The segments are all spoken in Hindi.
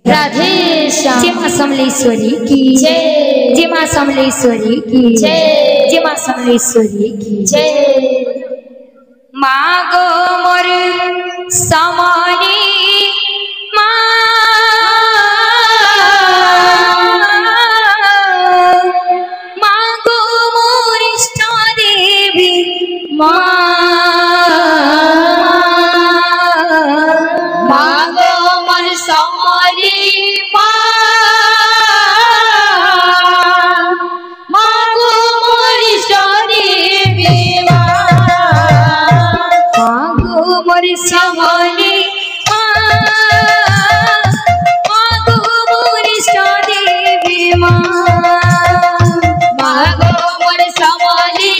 राधे श्याम। जय मां समलेश्वरी की जय। जय मां समलेश्वरी की जय। जय मां समलेश्वरी की जय। मागो मोर समानी मागो मोर इष्ट देवी मागो मन समाली मागो मोर इष्ट देवी मागो मोर समानी मागो मोर इष्ट देवी मागो मोर समाली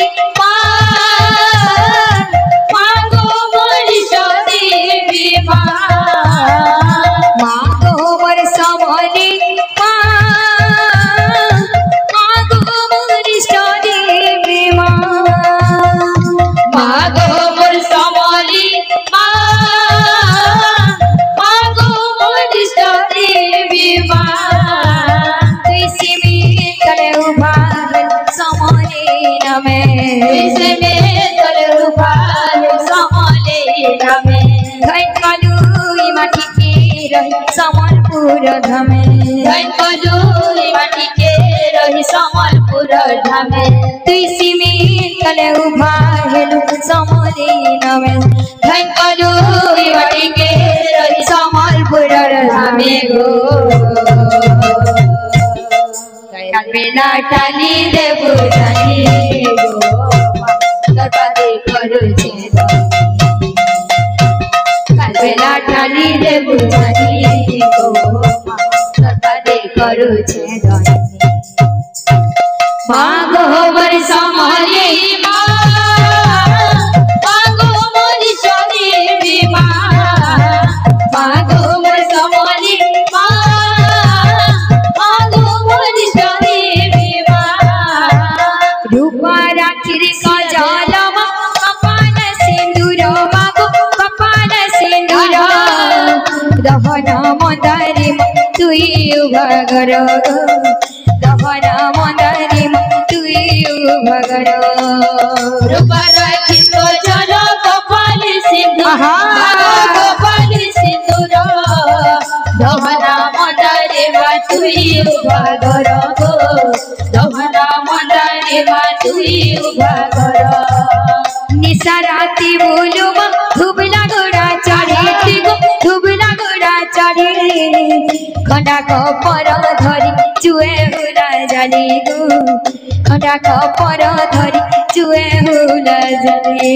मागो मोर इष्ट देवी मागो मोर समानी मागो मोर इष्ट देवी मागो मोर समाली मागो मोर इष्ट देवी तुझसे मिलकर उभार समाने न मैं तुझसे मिलकर उभार समाले न मैं धन कलुई माटी के रही समलपुर धामे धन कलुई माटी के रही समलपुर धामे तुझसे मिलकर उभार समाने न मैं धन कलुई माटी के रही समलपुर धामे गो बेला टाली देबो जानी गो दरबारे करू छे बेला टाली देबो जानी गो दरबारे करू छे मागो मोर समाली मागो मोर देवी मागो मोर समाली मागो मोर देवी रूपा राखिर कजल कपाल सिंदूर बाबू कपाल सिंदूर दहन मंदारी तुई भगर दहन मंदारी तुई भगर रूपा राखिर कजल कपाल सिंदूर कपाल सिंदूर दहना मंदारी तुई भगर गो दहना मंदारी तुई भगर निशा राती बोलू धुबला घोड़ा चढ़ी धुबला घोड़ा चढ़ी खंडा कपर धरी चुए हुला जाली गो खंडा कपर धरी चुए हुला जाली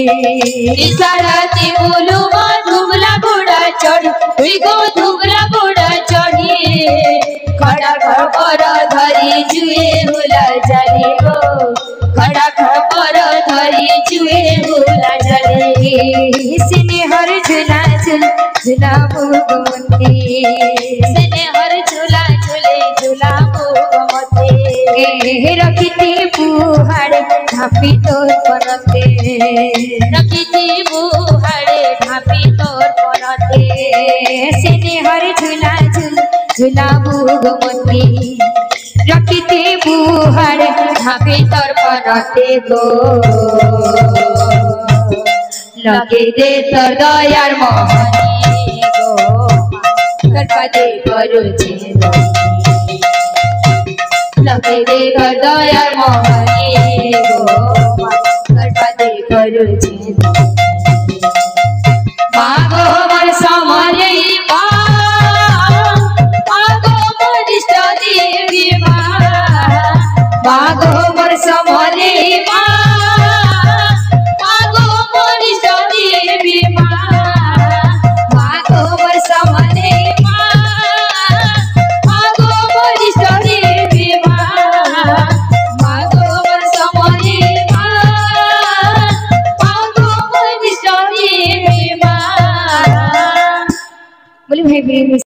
इशाराती बोलू धुबला घोड़ा चढ़ी हुई गो धुबला घोड़ा चढ़ी खड़ा खबर धरी जुए हुला जाली गो खड़ा खबर धरी जुए हुला जाली सिने हर झूला झूल झूला भगवती सने हर झूला झूले झूला भगवती रखिते पुहाड़ ढापी तोर पनते रखिती बुहाड़े ढापी तोर पनते सिने हर झूला झूल झूला भगवती रखिते पुहाड़ ढापी तोर पनते गो लगे दे तोर दयार मोहनी गो करपादे करू छे लगे दे तोर दयार मोहनी गो करपादे करू छे